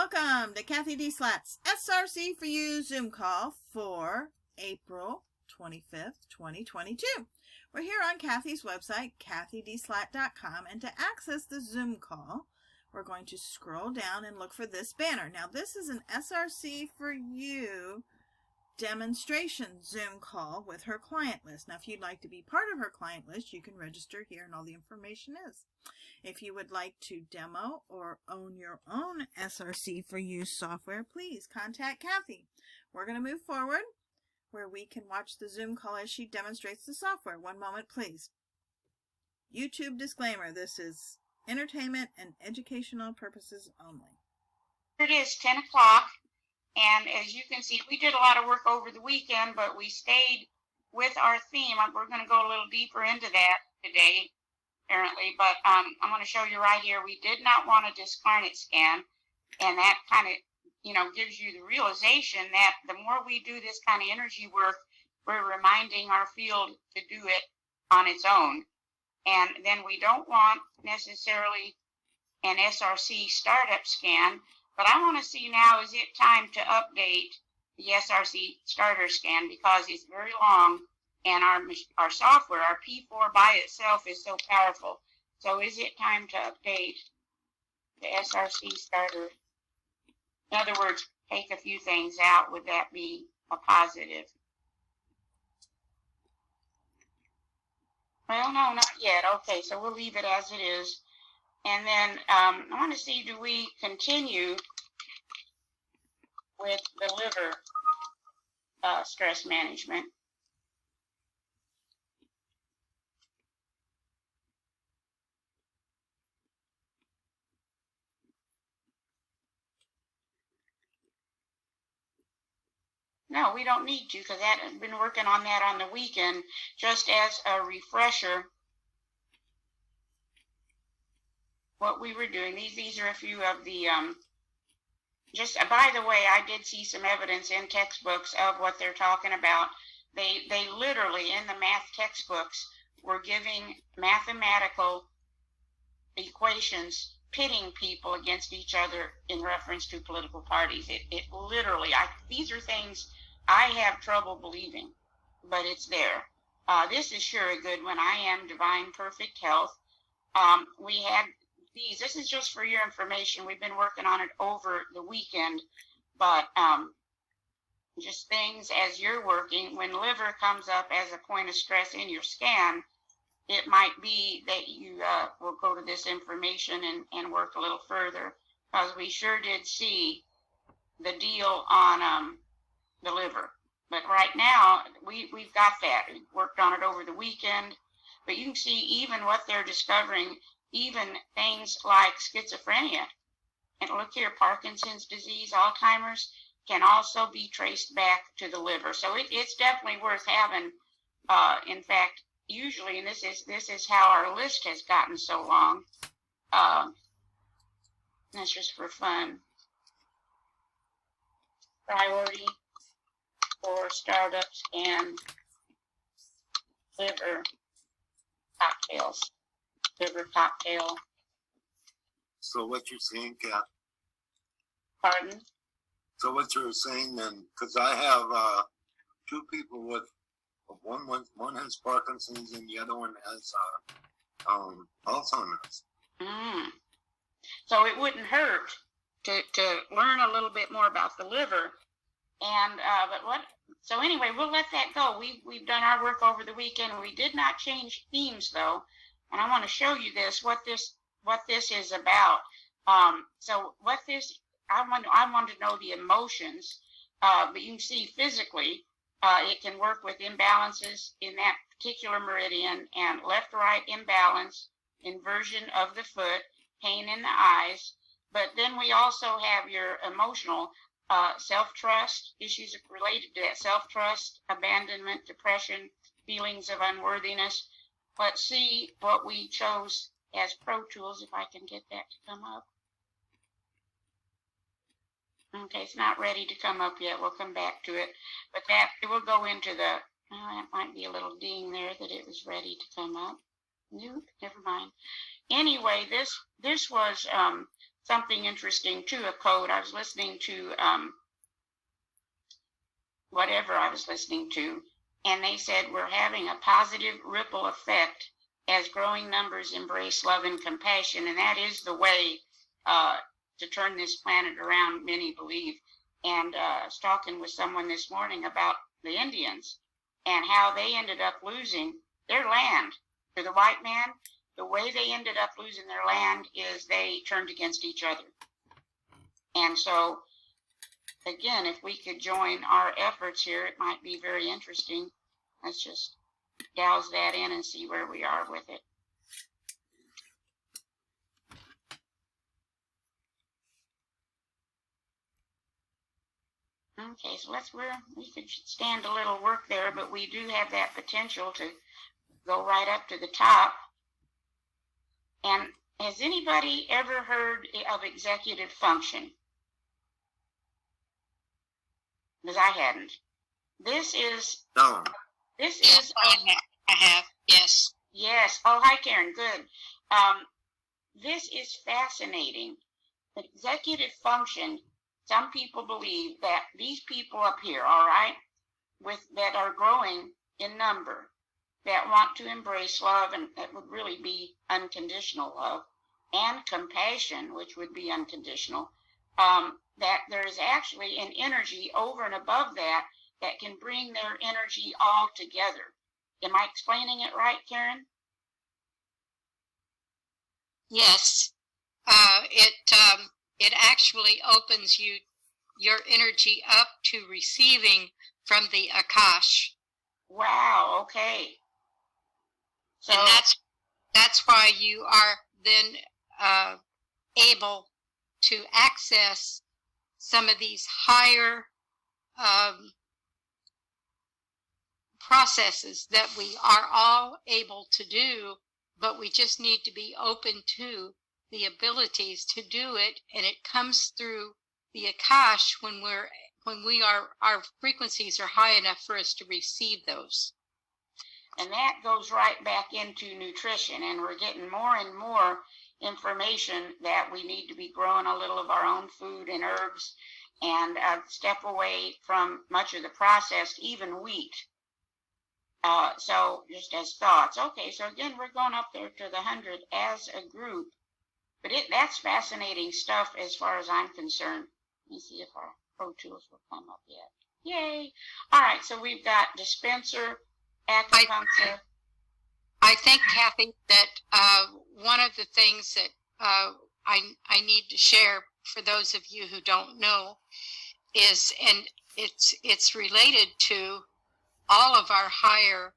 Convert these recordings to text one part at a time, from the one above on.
Welcome to CathyDSlaught's SRC4u Zoom call for April 25th, 2022. We're here on Cathy's website, CathyDSlaght.com, and to access the Zoom call, we're going to scroll down and look for this banner. Now, this is an SRC4u demonstration Zoom call with her client list. Now, if you'd like to be part of her client list, you can register here and all the information is. If you would like to demo or own your own SRC4u software, please contact Cathy. We're going to move forward where we can watch the Zoom call as she demonstrates the software. One moment, please. YouTube disclaimer, this is entertainment and educational purposes only. It is 10 o'clock, and as you can see, we did a lot of work over the weekend, but we stayed with our theme. We're going to go a little deeper into that today, apparently, but I'm going to show you right here. We did not want a discarnate scan, and that kind of, gives you the realization that the more we do this kind of energy work, we're reminding our field to do it on its own. And then we don't want necessarily an SRC startup scan, but I want to see now, is it time to update the SRC starter scan, because it's very long and our software, our P4 by itself is so powerful. So is it time to update the SRC starter? In other words, take a few things out. Would that be a positive? Well, no, not yet. Okay, so we'll leave it as it is. And then I want to see, do we continue with the liver stress management? No, we don't need to, because I've been working on that on the weekend, just as a refresher. What we were doing, these are a few of the, just by the way, I did see some evidence in textbooks of what they're talking about. They literally, in the math textbooks, were giving mathematical equations pitting people against each other in reference to political parties. It literally, these are things I have trouble believing, but it's there. This is sure a good one. I am Divine Perfect Health. We had these. This is just for your information. We've been working on it over the weekend, but just things as you're working. When liver comes up as a point of stress in your scan, it might be that you will go to this information and work a little further, because we sure did see the deal on the liver. But right now, we've got that. We worked on it over the weekend. But you can see even what they're discovering, even things like schizophrenia. And look here, Parkinson's disease, Alzheimer's, can also be traced back to the liver. So it's definitely worth having. In fact, usually, and this is how our list has gotten so long. That's just for fun. Priority for startups and liver cocktails. Liver cocktail. So what you're saying, Kat? Pardon? So what you're saying then, because I have two people with one has Parkinson's and the other one has Alzheimer's. So it wouldn't hurt to learn a little bit more about the liver. And so anyway, we'll let that go. We've done our work over the weekend. We did not change themes though, and I want to show you what this is about. So what this, I want to know the emotions, but you can see physically it can work with imbalances in that particular meridian, and left-right imbalance, inversion of the foot, pain in the eyes. But then we also have your emotional self-trust, issues related to that self-trust, abandonment, depression, feelings of unworthiness. Let's see what we chose as Pro Tools, if I can get that to come up. Okay, it's not ready to come up yet. We'll come back to it. But that, it will go into the, that might be a little ding there that it was ready to come up. Nope, never mind. Anyway, this was something interesting too, a code. I was listening to whatever I was listening to, and they said we're having a positive ripple effect as growing numbers embrace love and compassion, and that is the way to turn this planet around, many believe. And I was talking with someone this morning about the Indians and how they ended up losing their land to the white man. The way they ended up losing their land is they turned against each other. And so, again, if we could join our efforts here, it might be very interesting. Let's just douse that in and see where we are with it. Okay, so we could stand a little work there, but we do have that potential to go right up to the top. And has anybody ever heard of executive function? Because I hadn't. No. This is. I have. Yes. Yes. Oh, hi, Karen. Good. This is fascinating. Executive function. Some people believe that these people up here, all right, that are growing in number, that want to embrace love, and that would really be unconditional love, and compassion, which would be unconditional, that there is actually an energy over and above that that can bring their energy all together. Am I explaining it right, Karen? Yes. It actually opens your energy up to receiving from the Akash. Wow. Okay. So, and that's why you are then able to access some of these higher processes that we are all able to do, but we just need to be open to the abilities to do it, and it comes through the Akash when our frequencies are high enough for us to receive those. And that goes right back into nutrition, and we're getting more and more information that we need to be growing a little of our own food and herbs and step away from much of the processed, even wheat. So just as thoughts. Okay, so again, we're going up there to the 100 as a group. But that's fascinating stuff as far as I'm concerned. Let me see if our Pro Tools will come up yet. Yay! All right, so we've got dispenser, acupuncture. I think, Cathy, that one of the things that I need to share for those of you who don't know is, and it's related to all of our higher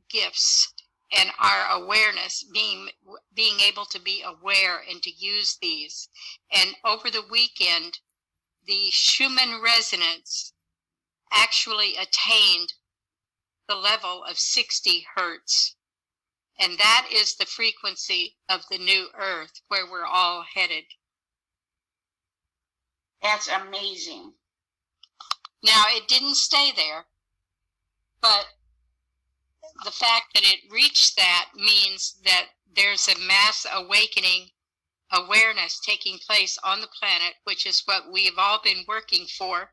gifts and our awareness, being able to be aware and to use these. And over the weekend, the Schumann resonance actually attained the level of 60 hertz. And that is the frequency of the new earth where we're all headed. That's amazing. Now, it didn't stay there, but the fact that it reached that means that there's a mass awakening awareness taking place on the planet, which is what we have all been working for.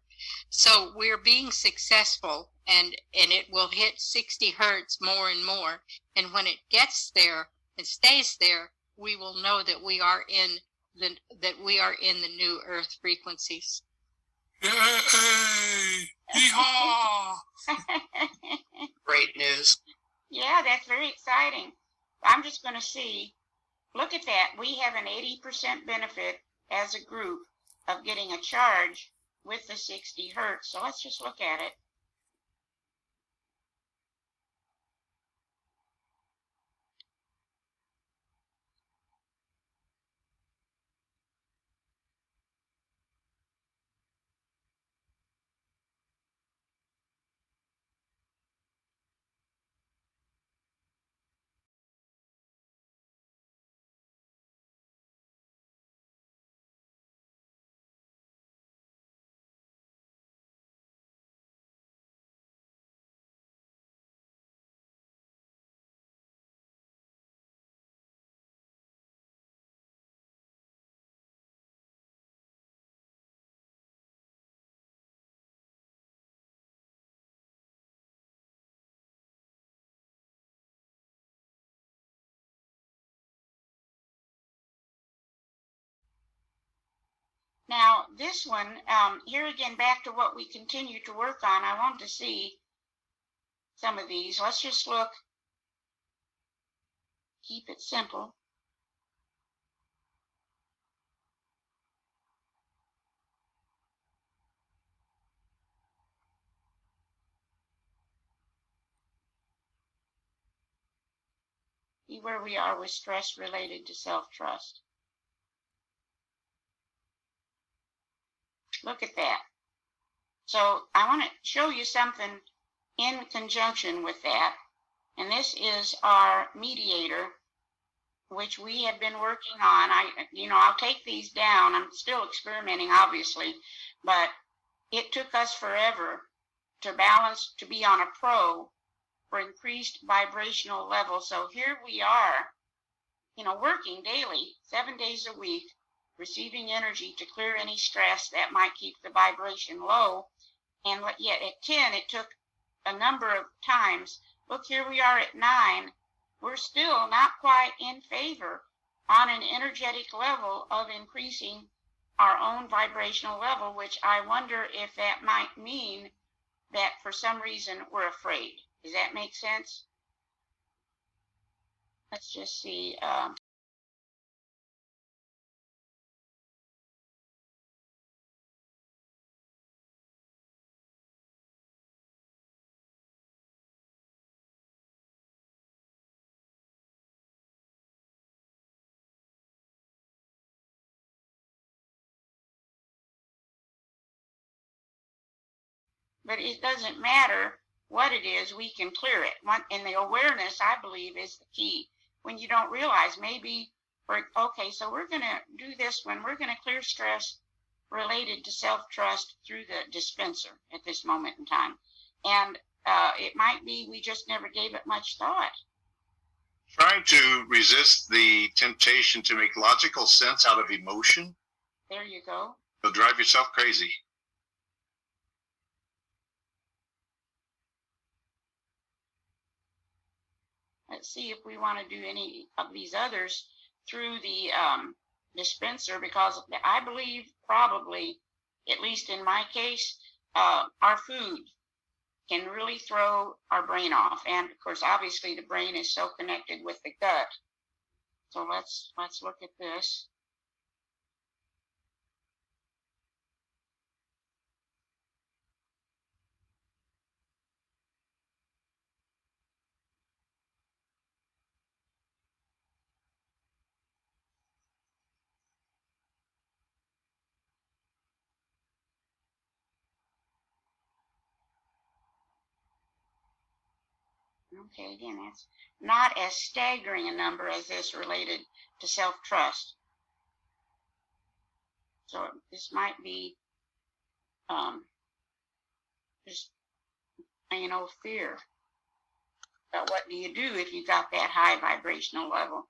So we're being successful, and it will hit 60 hertz more and more. And when it gets there and stays there, we will know that we are in the new earth frequencies. Yay! Yeehaw! Great news. Yeah, that's very exciting. I'm just going to see. Look at that. We have an 80% benefit as a group of getting a charge with the 60 hertz. So let's just look at it. this one, here again, back to what we continue to work on. I want to see some of these. Let's just look. Keep it simple. See where we are with stress related to self-trust. Look at that. So I want to show you something in conjunction with that. And this is our mediator, which we have been working on. I'll take these down. I'm still experimenting, obviously, but it took us forever to balance, to be on a pro for increased vibrational level. So here we are, working daily, 7 days a week, receiving energy to clear any stress that might keep the vibration low. And yet at 10, it took a number of times. Look, here we are at 9. We're still not quite in favor on an energetic level of increasing our own vibrational level, which I wonder if that might mean that for some reason we're afraid. Does that make sense? Let's just see. But it doesn't matter what it is, we can clear it. And the awareness, I believe, is the key. When you don't realize, maybe, okay, so we're going to do this one. We're going to clear stress related to self-trust through the dispenser at this moment in time. And it might be we just never gave it much thought. Trying to resist the temptation to make logical sense out of emotion. There you go. You'll drive yourself crazy. Let's see if we want to do any of these others through the dispenser, because I believe probably, at least in my case, our food can really throw our brain off. And of course, obviously the brain is so connected with the gut. So let's look at this. Okay, again, that's not as staggering a number as this related to self-trust. So this might be just, fear. But what do you do if you got that high vibrational level?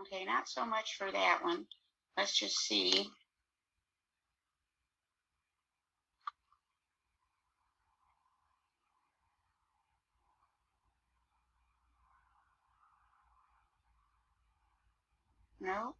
Okay, not so much for that one. Let's just see. No.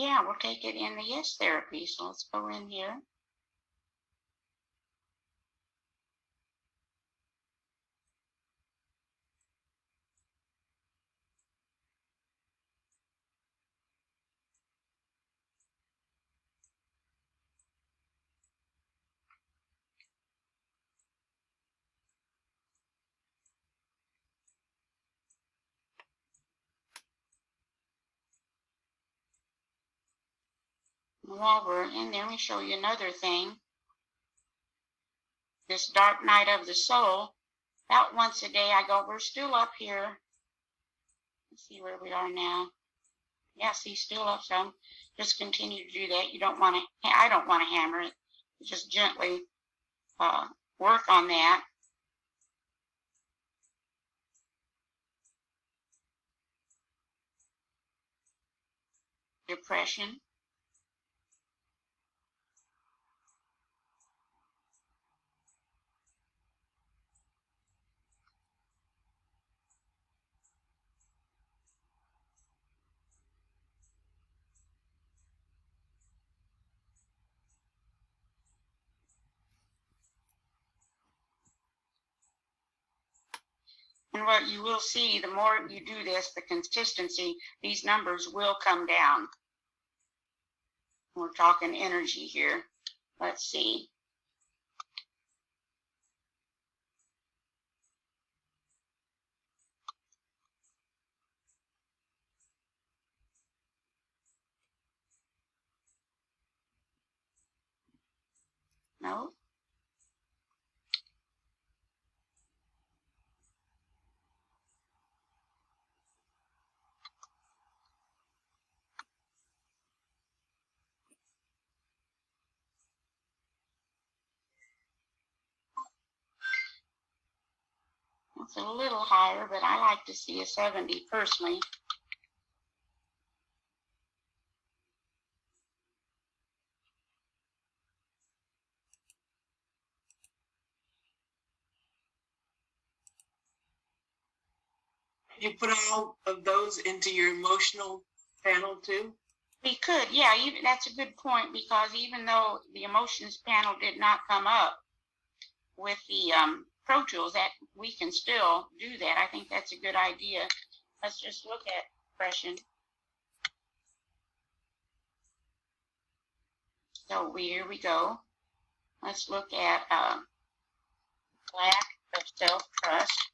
Yeah, we'll take it in the yes therapy. So let's go in here. While we're in there, let me show you another thing. This dark night of the soul. About once a day I go, we're still up here. Let's see where we are now. Yeah, see, still up some. Just continue to do that. You don't want to, I don't want to hammer it. Just gently work on that. depression. And what you will see, the more you do this, the consistency, these numbers will come down. We're talking energy here. Let's see. No. It's a little higher, but I like to see a 70 personally. You put all of those into your emotional panel too? We could, yeah, that's a good point, because even though the emotions panel did not come up with the Pro Tools, that we can still do that. I think that's a good idea. Let's just look at depression. So here we go. Let's look at lack of self-trust.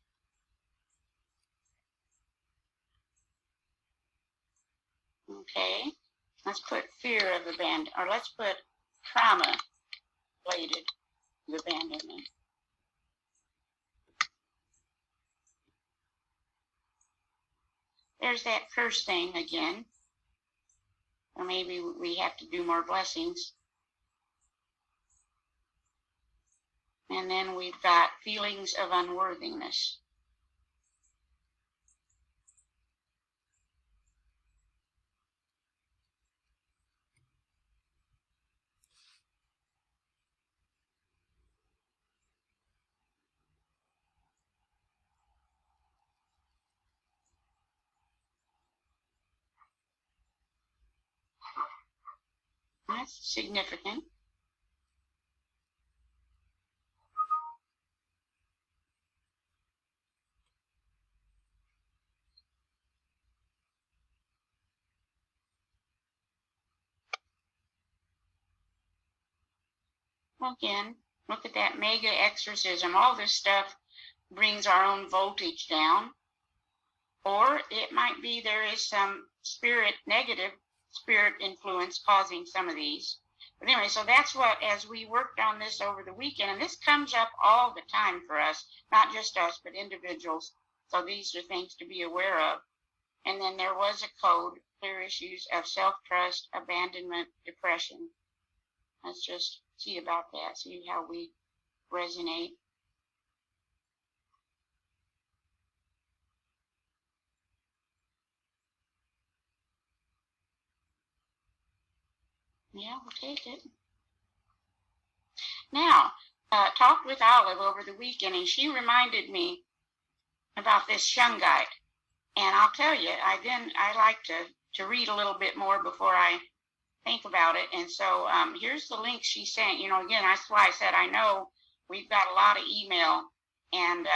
Okay, let's put fear of abandonment, or let's put trauma-related abandonment. There's that curse thing again. Or maybe we have to do more blessings. And then we've got feelings of unworthiness. That's significant. Again, look at that mega exorcism. All this stuff brings our own voltage down. Or it might be there is some negative spirit influence causing some of these. But anyway, so that's what, as we worked on this over the weekend, and this comes up all the time for us, not just us, but individuals. So these are things to be aware of. And then there was a code, clear issues of self-trust, abandonment, depression. Let's just see about that, see how we resonate. Yeah, we'll take it. Now, talked with Olive over the weekend, and she reminded me about this shungite. And I'll tell you, I like to read a little bit more before I think about it. And so here's the link she sent. You know, again, that's why I said I know we've got a lot of email, and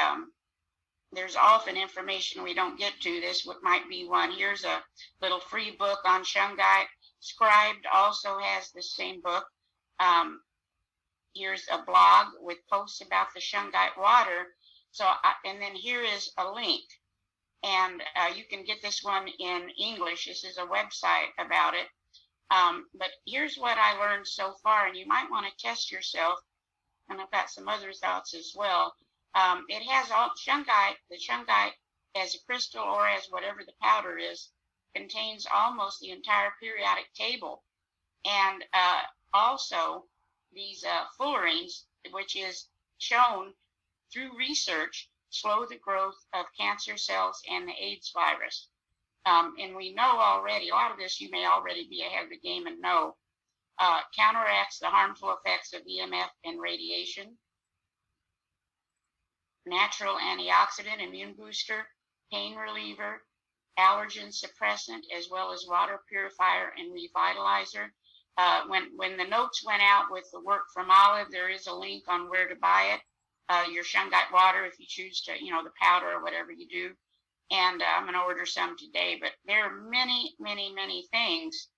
there's often information we don't get to. This might be one. Here's a little free book on shungite. Scribed also has the same book. Here's a blog with posts about the shungite water. So, and then here is a link. And you can get this one in English. This is a website about it. But here's what I learned so far, and you might want to test yourself. And I've got some other thoughts as well. It has all shungite, the shungite as a crystal or as whatever the powder is, contains almost the entire periodic table. And also these fullerenes, which is shown through research, slow the growth of cancer cells and the AIDS virus. And we know already, a lot of this you may already be ahead of the game and know, counteracts the harmful effects of EMF and radiation. Natural antioxidant, immune booster, pain reliever, allergen suppressant, as well as water purifier and revitalizer. When the notes went out with the work from Olive, there is a link on where to buy it. Your shungite water, if you choose to, the powder or whatever you do. And I'm going to order some today. But there are many, many, many things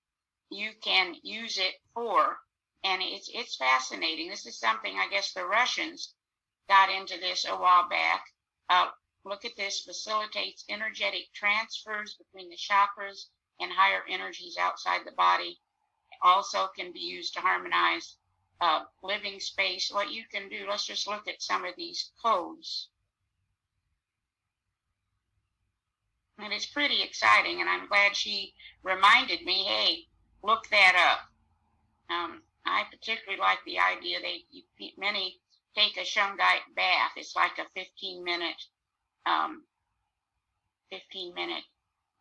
you can use it for. And it's fascinating. This is something I guess the Russians got into this a while back. Look at this, facilitates energetic transfers between the chakras and higher energies outside the body. Also can be used to harmonize living space. What you can do, let's just look at some of these codes. And it's pretty exciting, and I'm glad she reminded me, hey, look that up. I particularly like the idea many take a shungite bath. It's like a 15-minute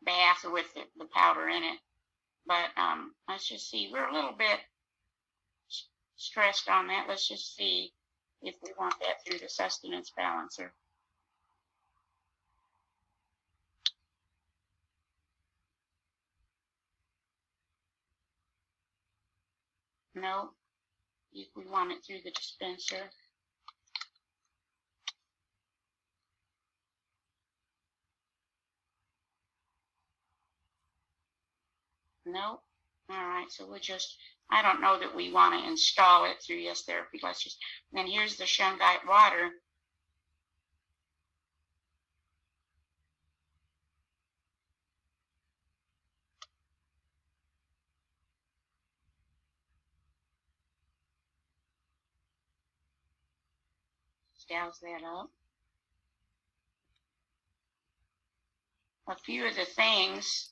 bath with the powder in it. But let's just see. We're a little bit stressed on that. Let's just see if we want that through the sustenance balancer. No, if we want it through the dispenser. No. All right, so we'll just, I don't know that we want to install it through Yes Therapy. Let's just, then here's the shungite water. Douse that up. A few of the things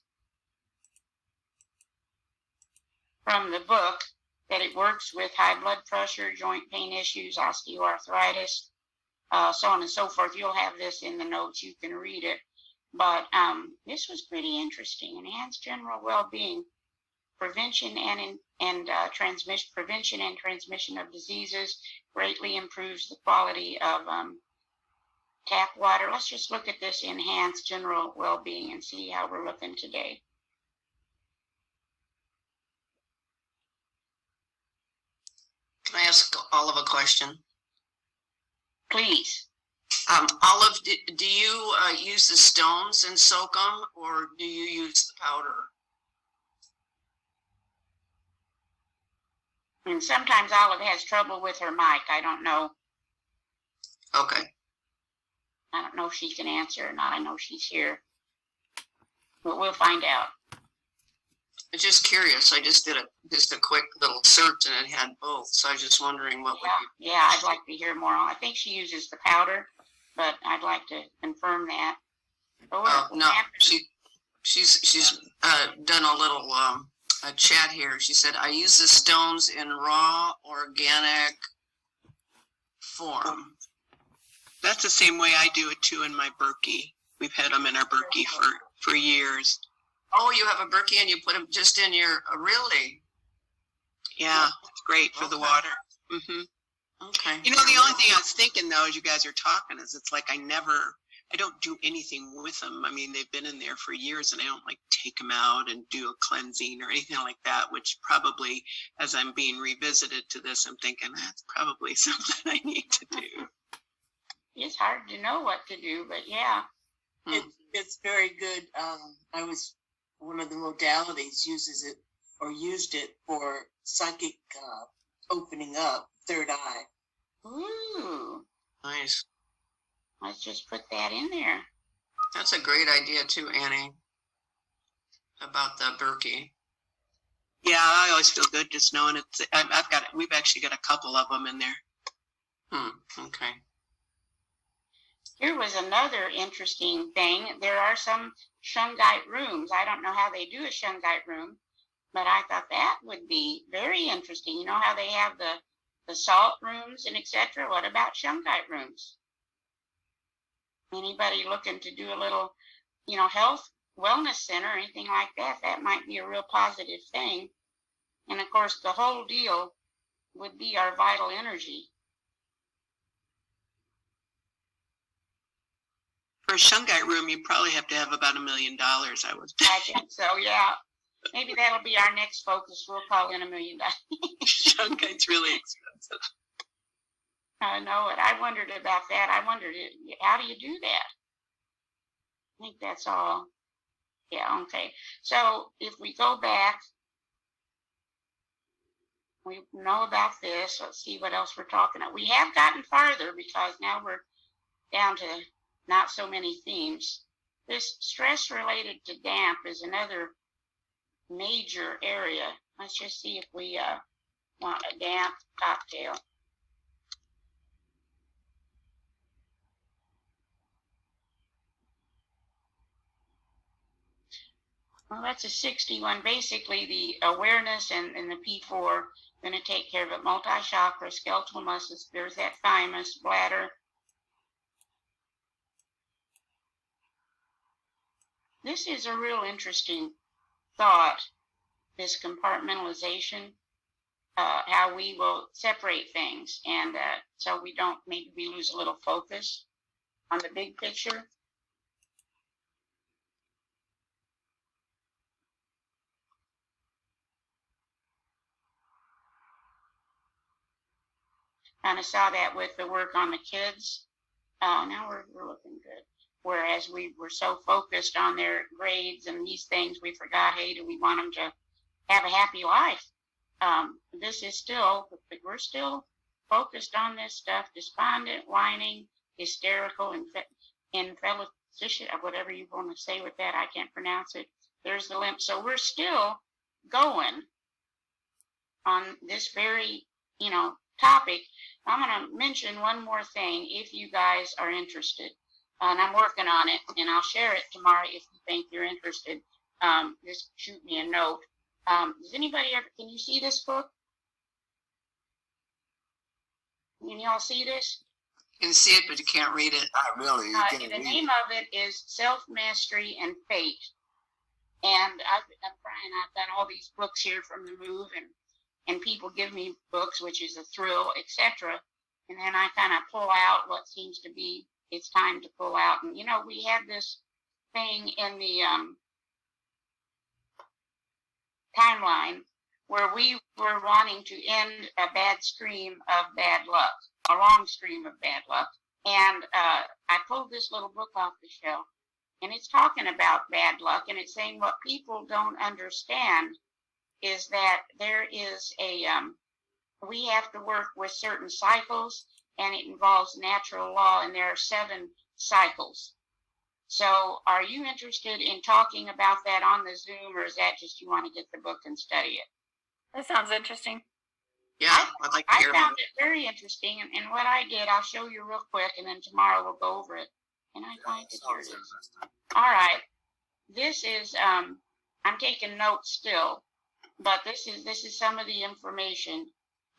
from the book that it works with high blood pressure, joint pain issues, osteoarthritis, so on and so forth. You'll have this in the notes. You can read it. But this was pretty interesting. Enhanced general well-being, prevention and transmission of diseases, greatly improves the quality of tap water. Let's just look at this enhanced general well-being and see how we're looking today. Can I ask Olive a question? Please. Olive, do you use the stones and soak them, or do you use the powder? And sometimes Olive has trouble with her mic. I don't know. Okay. I don't know if she can answer or not. I know she's here. But we'll find out. I'm just curious. I just did a quick little search and it had both. So I was just wondering what would you... Yeah, I'd like to hear more on. I think she uses the powder, but I'd like to confirm that. No, she's done a little a chat here. She said, I use the stones in raw organic form. That's the same way I do it too in my Berkey. We've had them in our Berkey for years. Oh, you have a Berkey and you put them just in your, really? Yeah, it's great for the water. Okay. You know, the only thing I was thinking though, as you guys are talking, is it's like I don't do anything with them. I mean, they've been in there for years and I don't like take them out and do a cleansing or anything like that, which probably, as I'm being revisited to this, I'm thinking that's probably something I need to do. It's hard to know what to do, but yeah. It's very good. One of the modalities uses it or used it for psychic opening up, third eye. Ooh. Nice. Let's just put that in there. That's a great idea too, Annie, about the Berkey. Yeah, I always feel good just knowing it. We've actually got a couple of them in there. Okay. Here was another interesting thing. There are some shungite rooms. I don't know how they do a shungite room, but I thought that would be very interesting. You know how they have the salt rooms and etc. What about shungite rooms? Anybody looking to do a little, health wellness center or anything like that, that might be a real positive thing. And of course, the whole deal would be our vital energy. For a shungite room, you probably have to have about $1 million, I would think. I think so, yeah. Maybe that'll be our next focus. We'll call in $1 million. Shungite's really expensive. I know it. I wondered about that. I wondered, how do you do that? I think that's all. Yeah, okay. So if we go back, we know about this. Let's see what else we're talking about. We have gotten farther because now we're down to not so many themes. This stress related to damp is another major area. Let's just see if we want a damp cocktail. Well, that's a 61. Basically, the awareness and the P4 going to take care of it. Multi-chakra, skeletal muscles. There's that thymus, bladder. This is a real interesting thought, this compartmentalization, how we will separate things. And so we don't, maybe we lose a little focus on the big picture. Kind of saw that with the work on the kids. Now we're looking good. Whereas we were so focused on their grades and these things, we forgot, hey, do we want them to have a happy life? This is still, we're still focused on this stuff, despondent, whining, hysterical, infelicitious, whatever you want to say with that, I can't pronounce it. There's the limp. So we're still going on this very, topic. I'm going to mention one more thing if you guys are interested. And I'm working on it, and I'll share it tomorrow if you think you're interested. Just shoot me a note. Does anybody ever, can you see this book? Can y'all see this? You can see it, but you can't read it. Not really. The name of it is Self-Mastery and Fate. And I'm trying, I've got all these books here from the move, and people give me books, which is a thrill, etc. And then I kind of pull out what seems to be it's time to pull out. And, we had this thing in the timeline where we were wanting to end a bad stream of bad luck, a long stream of bad luck. And I pulled this little book off the shelf, and it's talking about bad luck, and it's saying what people don't understand is that there is we have to work with certain cycles, and it involves natural law, and there are 7 cycles. So are you interested in talking about that on the Zoom, or is that just you want to get the book and study it? That sounds interesting. Yeah, I'd like to hear I about found it very interesting, and what I did, I'll show you real quick, and then tomorrow we'll go over it. And I find it here it is. All right. This is, I'm taking notes still, but this is some of the information.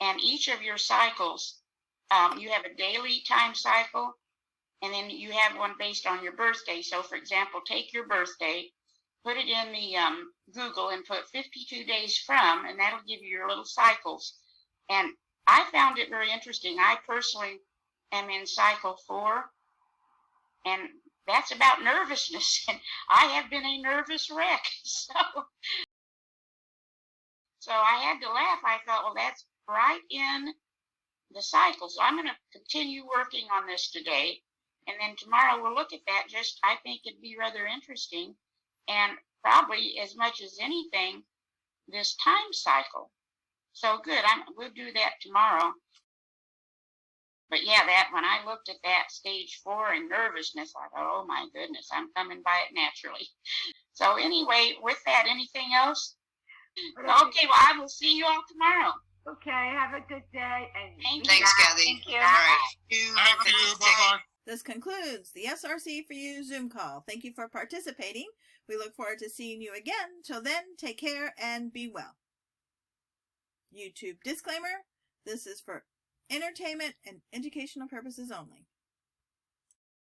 And each of your cycles, you have a daily time cycle, and then you have one based on your birthday. So, for example, take your birthday, put it in the Google, and put 52 days from, and that'll give you your little cycles. And I found it very interesting. I personally am in cycle 4, and that's about nervousness. And I have been a nervous wreck. So I had to laugh. I thought, well, that's right in the cycle. So I'm going to continue working on this today. And then tomorrow we'll look at that. I think it'd be rather interesting. And probably as much as anything, this time cycle. So good. We'll do that tomorrow. But yeah, when I looked at that stage 4 and nervousness, I thought, oh my goodness, I'm coming by it naturally. So anyway, with that, anything else? Okay, well, I will see you all tomorrow. Okay, have a good day. And Thanks, Cathy. Thank you. All right. Thank you. Bye-bye. This concludes the SRC4u Zoom call. Thank you for participating. We look forward to seeing you again. Till then, take care and be well. YouTube disclaimer. This is for entertainment and educational purposes only.